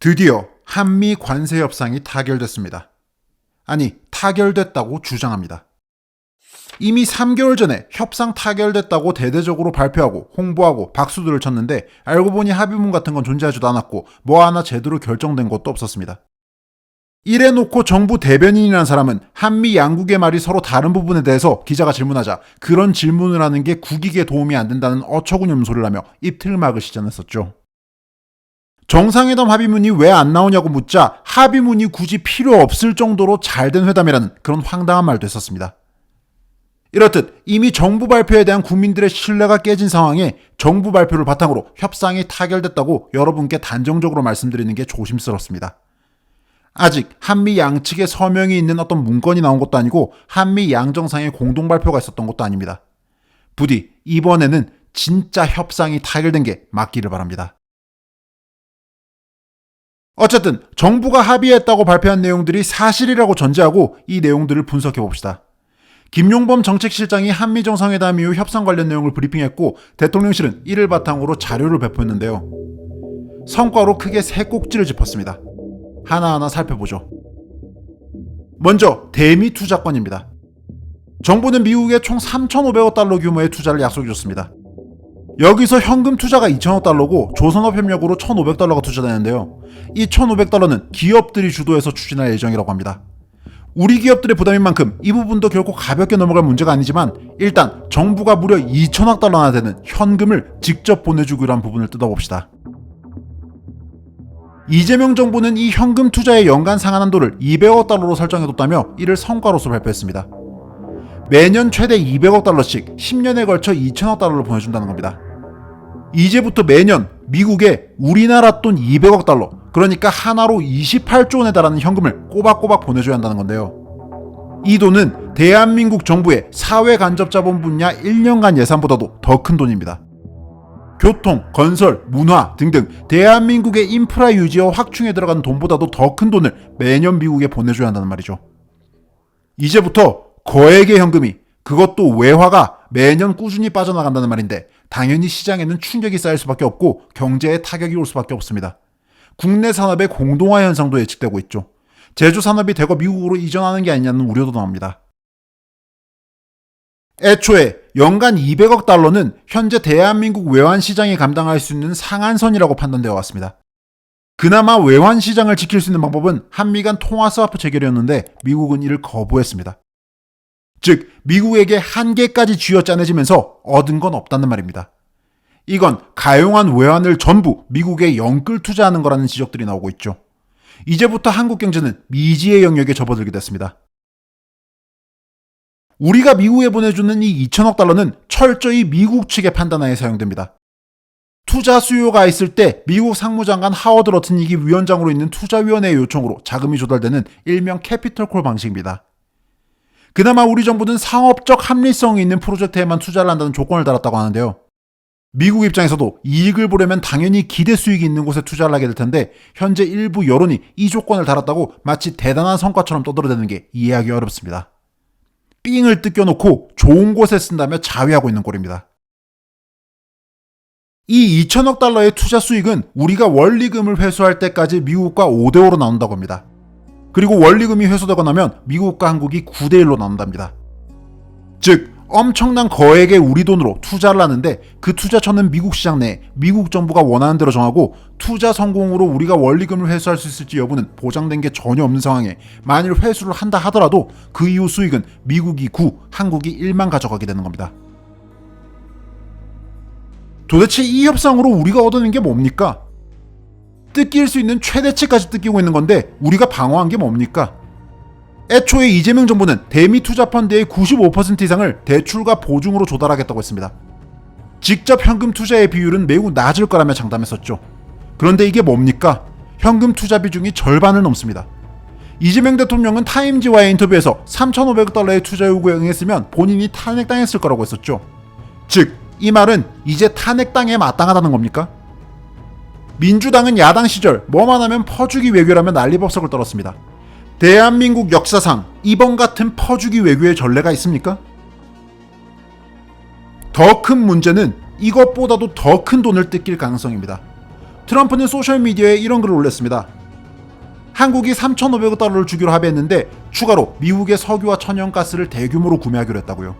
드디어 한미 관세 협상이 타결됐습니다. 아니, 타결됐다고 주장합니다. 이미 3개월 전에 협상 타결됐다고 대대적으로 발표하고 홍보하고 박수들을 쳤는데 알고 보니 합의문 같은 건 존재하지도 않았고 뭐 하나 제대로 결정된 것도 없었습니다. 이래놓고 정부 대변인이라는 사람은 한미 양국의 말이 서로 다른 부분에 대해서 기자가 질문하자 그런 질문을 하는 게 국익에 도움이 안 된다는 어처구니없는 소리를 하며 입틀막을 시전했었죠. 정상회담 합의문이 왜 안 나오냐고 묻자 합의문이 굳이 필요 없을 정도로 잘된 회담이라는 그런 황당한 말도 했었습니다. 이렇듯 이미 정부 발표에 대한 국민들의 신뢰가 깨진 상황에 정부 발표를 바탕으로 협상이 타결됐다고 여러분께 단정적으로 말씀드리는 게 조심스럽습니다. 아직 한미 양측의 서명이 있는 어떤 문건이 나온 것도 아니고 한미 양정상의 공동 발표가 있었던 것도 아닙니다. 부디 이번에는 진짜 협상이 타결된 게 맞기를 바랍니다. 어쨌든 정부가 합의했다고 발표한 내용들이 사실이라고 전제하고 이 내용들을 분석해 봅시다. 김용범 정책실장이 한미정상회담 이후 협상 관련 내용을 브리핑했고 대통령실은 이를 바탕으로 자료를 배포했는데요. 성과로 크게 세 꼭지를 짚었습니다. 하나하나 살펴보죠. 먼저 대미 투자권입니다. 정부는 미국에 총 3,500억 달러 규모의 투자를 약속해줬습니다. 여기서 현금 투자가 2,000억 달러고 조선업 협력으로 1,500달러가 투자되는데요. 이 1,500달러는 기업들이 주도해서 추진할 예정이라고 합니다. 우리 기업들의 부담인 만큼 이 부분도 결코 가볍게 넘어갈 문제가 아니지만 일단 정부가 무려 2,000억 달러나 되는 현금을 직접 보내주기로 한 부분을 뜯어봅시다. 이재명 정부는 이 현금 투자의 연간 상한한도를 200억 달러로 설정해뒀다며 이를 성과로서 발표했습니다. 매년 최대 200억 달러씩 10년에 걸쳐 2,000억 달러를 보내준다는 겁니다. 이제부터 매년 미국에 우리나라 돈 200억 달러, 그러니까 하나로 28조 원에 달하는 현금을 꼬박꼬박 보내줘야 한다는 건데요. 이 돈은 대한민국 정부의 사회간접자본 분야 1년간 예산보다도 더 큰 돈입니다. 교통, 건설, 문화 등등 대한민국의 인프라 유지와 확충에 들어가는 돈보다도 더 큰 돈을 매년 미국에 보내줘야 한다는 말이죠. 이제부터 거액의 현금이, 그것도 외화가 매년 꾸준히 빠져나간다는 말인데 당연히 시장에는 충격이 쌓일 수밖에 없고 경제에 타격이 올 수밖에 없습니다. 국내 산업의 공동화 현상도 예측되고 있죠. 제조 산업이 대거 미국으로 이전하는 게 아니냐는 우려도 나옵니다. 애초에 연간 200억 달러는 현재 대한민국 외환 시장이 감당할 수 있는 상한선이라고 판단되어 왔습니다. 그나마 외환 시장을 지킬 수 있는 방법은 한미 간 통화 스와프 체결이었는데 미국은 이를 거부했습니다. 즉 미국에게 한계까지 쥐어짜내지면서 얻은 건 없다는 말입니다. 이건 가용한 외환을 전부 미국에 영끌 투자하는 거라는 지적들이 나오고 있죠. 이제부터 한국 경제는 미지의 영역에 접어들게 됐습니다. 우리가 미국에 보내주는 이 2,000억 달러는 철저히 미국 측의 판단하에 사용됩니다. 투자 수요가 있을 때 미국 상무장관 하워드 러튼닉이 위원장으로 있는 투자위원회의 요청으로 자금이 조달되는 일명 캐피털콜 방식입니다. 그나마 우리 정부는 상업적 합리성이 있는 프로젝트에만 투자를 한다는 조건을 달았다고 하는데요. 미국 입장에서도 이익을 보려면 당연히 기대 수익이 있는 곳에 투자를 하게 될 텐데 현재 일부 여론이 이 조건을 달았다고 마치 대단한 성과처럼 떠들어대는 게 이해하기 어렵습니다. 삥을 뜯겨놓고 좋은 곳에 쓴다며 자위하고 있는 꼴입니다. 이 2,000억 달러의 투자 수익은 우리가 원리금을 회수할 때까지 미국과 5대5로 나눈다고 합니다. 그리고 원리금이 회수되고 나면 미국과 한국이 9대1로 나눈답니다. 즉 엄청난 거액의 우리 돈으로 투자를 하는데 그 투자처는 미국 시장 내에 미국 정부가 원하는 대로 정하고 투자 성공으로 우리가 원리금을 회수할 수 있을지 여부는 보장된 게 전혀 없는 상황에 만일 회수를 한다 하더라도 그 이후 수익은 미국이 9, 한국이 1만 가져가게 되는 겁니다. 도대체 이 협상으로 우리가 얻어낸 게 뭡니까? 뜯길 수 있는 최대치까지 뜯기고 있는 건데 우리가 방어한 게 뭡니까? 애초에 이재명 정부는 대미 투자 펀드의 95% 이상을 대출과 보증으로 조달하겠다고 했습니다. 직접 현금 투자의 비율은 매우 낮을 거라며 장담했었죠. 그런데 이게 뭡니까? 현금 투자 비중이 절반을 넘습니다. 이재명 대통령은 타임지와의 인터뷰에서 3,500억 달러의 투자 요구에 응했으면 본인이 탄핵당했을 거라고 했었죠. 즉, 이 말은 이제 탄핵당에 마땅하다는 겁니까? 민주당은 야당 시절 뭐만 하면 퍼주기 외교라며 난리법석을 떨었습니다. 대한민국 역사상 이번 같은 퍼주기 외교의 전례가 있습니까? 더 큰 문제는 이것보다도 더 큰 돈을 뜯길 가능성입니다. 트럼프는 소셜미디어에 이런 글을 올렸습니다. 한국이 3,500억 달러를 주기로 합의했는데 추가로 미국의 석유와 천연가스를 대규모로 구매하기로 했다고요.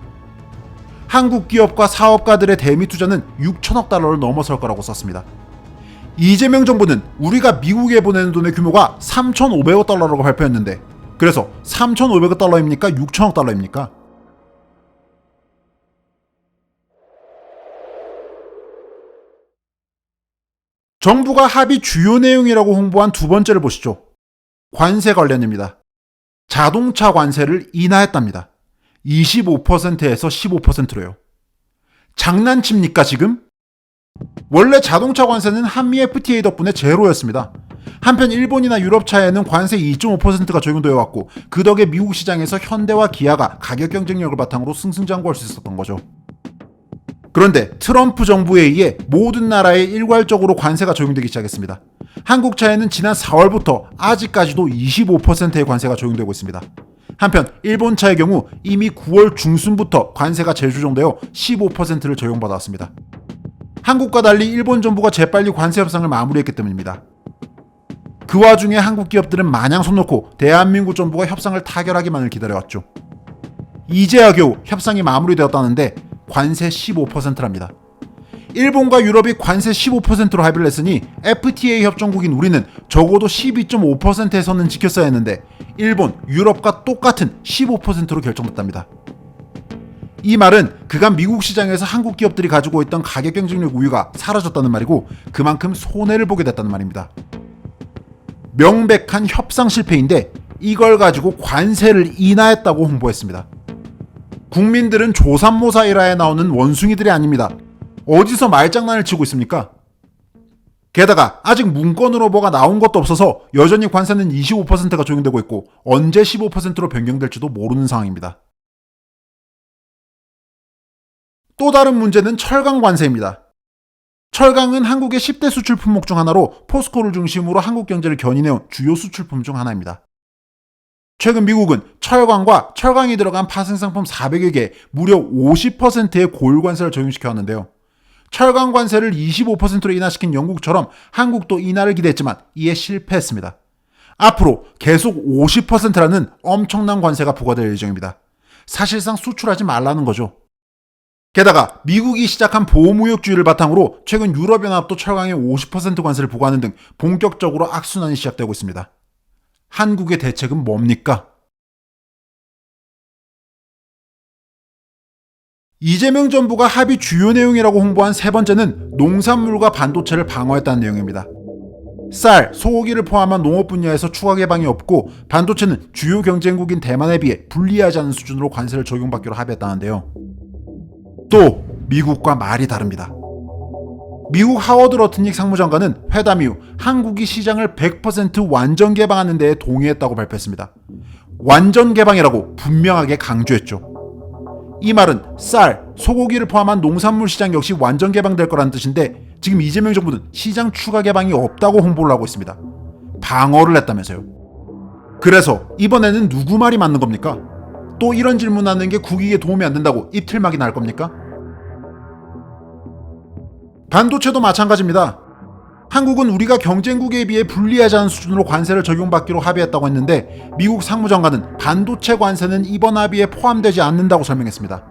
한국 기업과 사업가들의 대미 투자는 6천억 달러를 넘어설 거라고 썼습니다. 이재명 정부는 우리가 미국에 보내는 돈의 규모가 3,500억 달러라고 발표했는데 그래서 3,500억 달러입니까? 6천억 달러입니까? 정부가 합의 주요 내용이라고 홍보한 두 번째를 보시죠. 관세 관련입니다. 자동차 관세를 인하했답니다. 25%에서 15%로요. 장난칩니까 지금? 원래 자동차 관세는 한미 FTA 덕분에 제로였습니다. 한편 일본이나 유럽차에는 관세 2.5%가 적용되어 왔고 그 덕에 미국 시장에서 현대와 기아가 가격 경쟁력을 바탕으로 승승장구할 수 있었던 거죠. 그런데 트럼프 정부에 의해 모든 나라에 일괄적으로 관세가 적용되기 시작했습니다. 한국차에는 지난 4월부터 아직까지도 25%의 관세가 적용되고 있습니다. 한편 일본차의 경우 이미 9월 중순부터 관세가 재조정되어 15%를 적용받았습니다. 한국과 달리 일본 정부가 재빨리 관세 협상을 마무리했기 때문입니다. 그 와중에 한국 기업들은 마냥 손 놓고 대한민국 정부가 협상을 타결하기만을 기다려왔죠. 이제야 겨우 협상이 마무리되었다는데 관세 15%랍니다. 일본과 유럽이 관세 15%로 합의를 했으니 FTA 협정국인 우리는 적어도 12.5%의 선은 지켰어야 했는데 일본, 유럽과 똑같은 15%로 결정됐답니다. 이 말은 그간 미국 시장에서 한국 기업들이 가지고 있던 가격 경쟁력 우위가 사라졌다는 말이고 그만큼 손해를 보게 됐다는 말입니다. 명백한 협상 실패인데 이걸 가지고 관세를 인하했다고 홍보했습니다. 국민들은 조삼모사 일화에 나오는 원숭이들이 아닙니다. 어디서 말장난을 치고 있습니까? 게다가 아직 문건으로 뭐가 나온 것도 없어서 여전히 관세는 25%가 적용되고 있고 언제 15%로 변경될지도 모르는 상황입니다. 또 다른 문제는 철강 관세입니다. 철강은 한국의 10대 수출 품목 중 하나로 포스코를 중심으로 한국 경제를 견인해온 주요 수출품 중 하나입니다. 최근 미국은 철강과 철강이 들어간 파생상품 400여 개에 무려 50%의 고율관세를 적용시켜 왔는데요. 철강 관세를 25%로 인하시킨 영국처럼 한국도 인하를 기대했지만 이에 실패했습니다. 앞으로 계속 50%라는 엄청난 관세가 부과될 예정입니다. 사실상 수출하지 말라는 거죠. 게다가 미국이 시작한 보호무역주의를 바탕으로 최근 유럽연합도 철강에 50% 관세를 부과하는 등 본격적으로 악순환이 시작되고 있습니다. 한국의 대책은 뭡니까? 이재명 정부가 합의 주요 내용이라고 홍보한 세 번째는 농산물과 반도체를 방어했다는 내용입니다. 쌀, 소고기를 포함한 농업 분야에서 추가 개방이 없고 반도체는 주요 경쟁국인 대만에 비해 불리하지 않은 수준으로 관세를 적용받기로 합의했다는데요. 또 미국과 말이 다릅니다. 미국 하워드 러트닉 상무장관은 회담 이후 한국이 시장을 100% 완전 개방하는 데에 동의했다고 발표했습니다. 완전 개방이라고 분명하게 강조했죠. 이 말은 쌀, 소고기를 포함한 농산물 시장 역시 완전 개방될 거라는 뜻인데 지금 이재명 정부는 시장 추가 개방이 없다고 홍보를 하고 있습니다. 방어를 했다면서요. 그래서 이번에는 누구 말이 맞는 겁니까? 또 이런 질문하는 게 국익에 도움이 안 된다고 입틀막이 날 겁니까? 반도체도 마찬가지입니다. 한국은 우리가 경쟁국에 비해 불리하지 않은 수준으로 관세를 적용받기로 합의했다고 했는데 미국 상무장관은 반도체 관세는 이번 합의에 포함되지 않는다고 설명했습니다.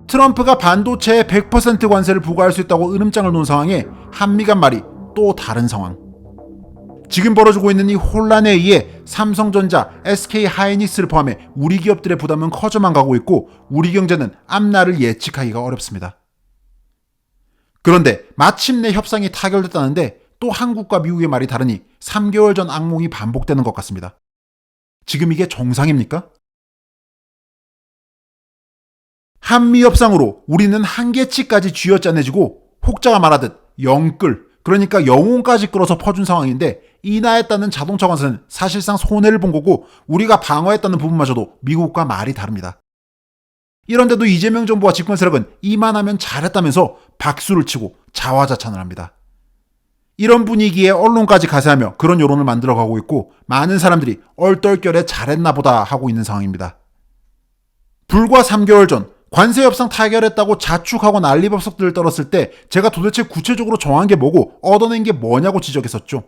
트럼프가 반도체에 100% 관세를 부과할 수 있다고 으름장을 놓은 상황에 한미 간 말이 또 다른 상황. 지금 벌어지고 있는 이 혼란에 의해 삼성전자, SK하이닉스를 포함해 우리 기업들의 부담은 커져만 가고 있고 우리 경제는 앞날을 예측하기가 어렵습니다. 그런데 마침내 협상이 타결됐다는데 또 한국과 미국의 말이 다르니 3개월 전 악몽이 반복되는 것 같습니다. 지금 이게 정상입니까? 한미 협상으로 우리는 한계치까지 쥐어짜내지고 혹자가 말하듯 영끌, 그러니까 영혼까지 끌어서 퍼준 상황인데 인하했다는 자동차 관세는 사실상 손해를 본 거고 우리가 방어했다는 부분마저도 미국과 말이 다릅니다. 이런데도 이재명 정부와 집권 세력은 이만하면 잘했다면서 박수를 치고 자화자찬을 합니다. 이런 분위기에 언론까지 가세하며 그런 여론을 만들어가고 있고 많은 사람들이 얼떨결에 잘했나 보다 하고 있는 상황입니다. 불과 3개월 전 관세 협상 타결했다고 자축하고 난리법석들을 떨었을 때 제가 도대체 구체적으로 정한 게 뭐고 얻어낸 게 뭐냐고 지적했었죠.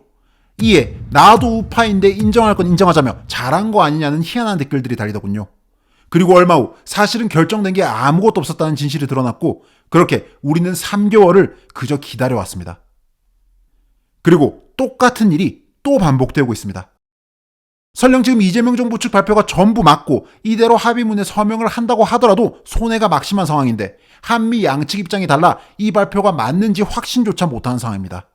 이에 나도 우파인데 인정할 건 인정하자며 잘한 거 아니냐는 희한한 댓글들이 달리더군요. 그리고 얼마 후 사실은 결정된 게 아무것도 없었다는 진실이 드러났고 그렇게 우리는 3개월을 그저 기다려왔습니다. 그리고 똑같은 일이 또 반복되고 있습니다. 설령 지금 이재명 정부 측 발표가 전부 맞고 이대로 합의문에 서명을 한다고 하더라도 손해가 막심한 상황인데 한미 양측 입장이 달라 이 발표가 맞는지 확신조차 못하는 상황입니다.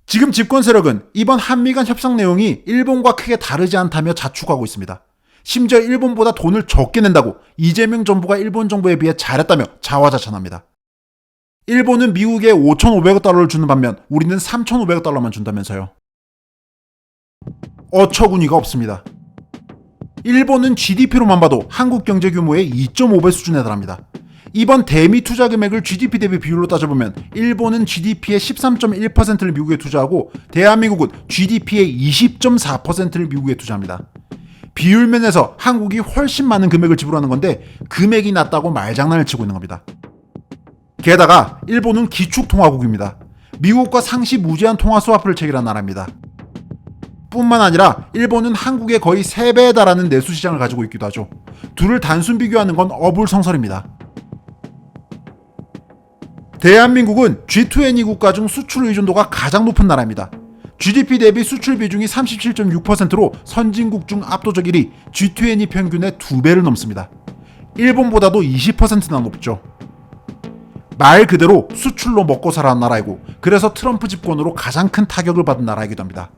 지금 집권 세력은 이번 한미 간 협상 내용이 일본과 크게 다르지 않다며 자축하고 있습니다. 심지어 일본보다 돈을 적게 낸다고 이재명 정부가 일본 정부에 비해 잘했다며 자화자찬합니다. 일본은 미국에 5,500억 달러를 주는 반면 우리는 3,500억 달러만 준다면서요. 어처구니가 없습니다. 일본은 GDP로만 봐도 한국 경제 규모의 2.5배 수준에 달합니다. 이번 대미 투자 금액을 GDP 대비 비율로 따져보면 일본은 GDP의 13.1%를 미국에 투자하고 대한민국은 GDP의 20.4%를 미국에 투자합니다. 비율 면에서 한국이 훨씬 많은 금액을 지불하는 건데 금액이 낮다고 말장난을 치고 있는 겁니다. 게다가 일본은 기축통화국입니다. 미국과 상시 무제한 통화 스와프를 체결한 나라입니다. 뿐만 아니라 일본은 한국의 거의 3배에 달하는 내수시장을 가지고 있기도 하죠. 둘을 단순 비교하는 건 어불성설입니다. 대한민국은 G20 국가 중 수출 의존도가 가장 높은 나라입니다. GDP 대비 수출 비중이 37.6%로 선진국 중 압도적 1위, G20 평균의 2배를 넘습니다. 일본보다도 20%나 높죠. 말 그대로 수출로 먹고 살아온 나라이고 그래서 트럼프 집권으로 가장 큰 타격을 받은 나라이기도 합니다.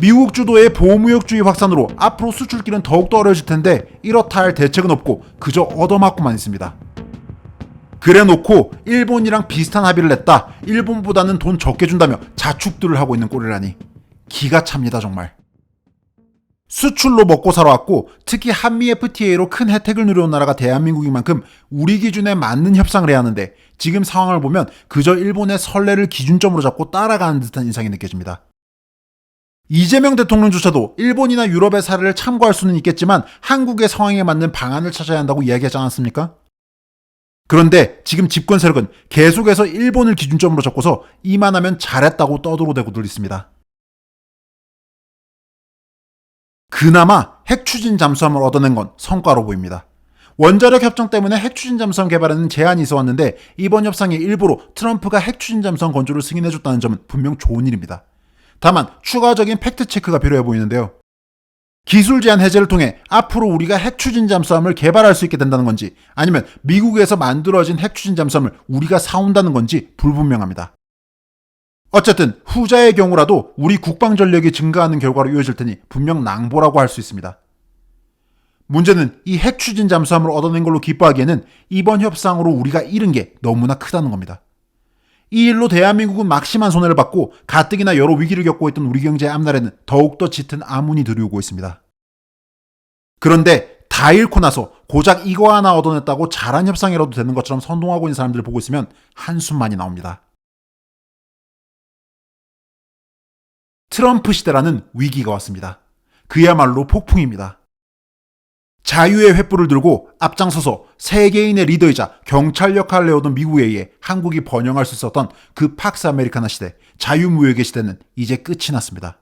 미국 주도의 보호무역주의 확산으로 앞으로 수출길은 더욱더 어려워질 텐데 이렇다 할 대책은 없고 그저 얻어맞고만 있습니다. 그래놓고 일본이랑 비슷한 합의를 냈다, 일본보다는 돈 적게 준다며 자축들을 하고 있는 꼴이라니 기가 찹니다 정말. 수출로 먹고 살아왔고 특히 한미 FTA로 큰 혜택을 누려온 나라가 대한민국인 만큼 우리 기준에 맞는 협상을 해야 하는데 지금 상황을 보면 그저 일본의 선례를 기준점으로 잡고 따라가는 듯한 인상이 느껴집니다. 이재명 대통령조차도 일본이나 유럽의 사례를 참고할 수는 있겠지만 한국의 상황에 맞는 방안을 찾아야 한다고 이야기하지 않았습니까? 그런데 지금 집권 세력은 계속해서 일본을 기준점으로 잡고서 이만하면 잘했다고 떠들어대고들 있습니다. 그나마 핵추진 잠수함을 얻어낸 건 성과로 보입니다. 원자력 협정 때문에 핵추진 잠수함 개발에는 제한이 있어 왔는데 이번 협상의 일부로 트럼프가 핵추진 잠수함 건조를 승인해줬다는 점은 분명 좋은 일입니다. 다만 추가적인 팩트체크가 필요해 보이는데요. 기술 제한 해제를 통해 앞으로 우리가 핵추진 잠수함을 개발할 수 있게 된다는 건지 아니면 미국에서 만들어진 핵추진 잠수함을 우리가 사온다는 건지 불분명합니다. 어쨌든 후자의 경우라도 우리 국방 전력이 증가하는 결과로 이어질 테니 분명 낭보라고 할 수 있습니다. 문제는 이 핵추진 잠수함을 얻어낸 걸로 기뻐하기에는 이번 협상으로 우리가 잃은 게 너무나 크다는 겁니다. 이 일로 대한민국은 막심한 손해를 받고 가뜩이나 여러 위기를 겪고 있던 우리 경제의 앞날에는 더욱더 짙은 암운이 들이오고 있습니다. 그런데 다 잃고 나서 고작 이거 하나 얻어냈다고 잘한 협상이라도 되는 것처럼 선동하고 있는 사람들을 보고 있으면 한숨만이 나옵니다. 트럼프 시대라는 위기가 왔습니다. 그야말로 폭풍입니다. 자유의 횃불을 들고 앞장서서 세계인의 리더이자 경찰 역할을 해오던 미국에 의해 한국이 번영할 수 있었던 그 팍스 아메리카나 시대, 자유무역의 시대는 이제 끝이 났습니다.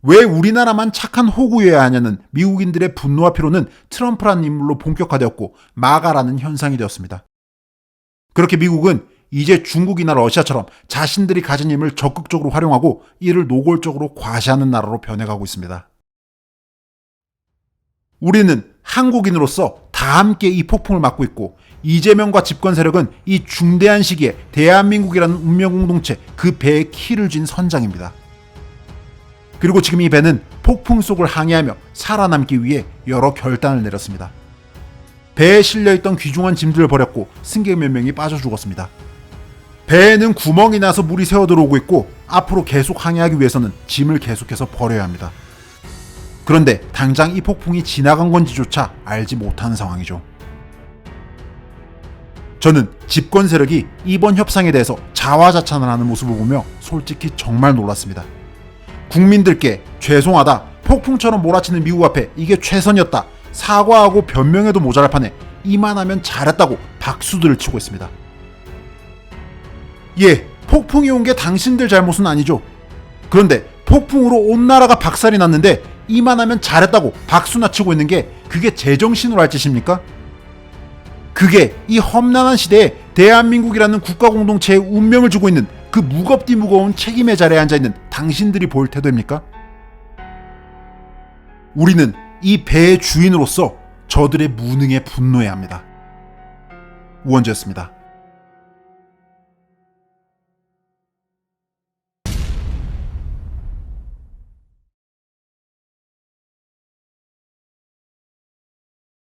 왜 우리나라만 착한 호구여야 하냐는 미국인들의 분노와 피로는 트럼프라는 인물로 본격화되었고 마가라는 현상이 되었습니다. 그렇게 미국은 이제 중국이나 러시아처럼 자신들이 가진 힘을 적극적으로 활용하고 이를 노골적으로 과시하는 나라로 변해가고 있습니다. 우리는 한국인으로서 다 함께 이 폭풍을 맞고 있고 이재명과 집권 세력은 이 중대한 시기에 대한민국이라는 운명 공동체 그 배에 키를 쥔 선장입니다. 그리고 지금 이 배는 폭풍 속을 항해하며 살아남기 위해 여러 결단을 내렸습니다. 배에 실려있던 귀중한 짐들을 버렸고 승객 몇 명이 빠져 죽었습니다. 배에는 구멍이 나서 물이 새어 들어오고 있고 앞으로 계속 항해하기 위해서는 짐을 계속해서 버려야 합니다. 그런데 당장 이 폭풍이 지나간 건지조차 알지 못하는 상황이죠. 저는 집권 세력이 이번 협상에 대해서 자화자찬을 하는 모습을 보며 솔직히 정말 놀랐습니다. 국민들께 죄송하다, 폭풍처럼 몰아치는 미국 앞에 이게 최선이었다, 사과하고 변명해도 모자랄 판에 이만하면 잘했다고 박수들을 치고 있습니다. 예, 폭풍이 온 게 당신들 잘못은 아니죠. 그런데 폭풍으로 온 나라가 박살이 났는데 이만하면 잘했다고 박수나 치고 있는 게 그게 제정신으로 할 짓입니까? 그게 이 험난한 시대에 대한민국이라는 국가 공동체의 운명을 주고 있는 그 무겁디 무거운 책임의 자리에 앉아있는 당신들이 보일 태도입니까? 우리는 이 배의 주인으로서 저들의 무능에 분노해야 합니다. 우원재였습니다.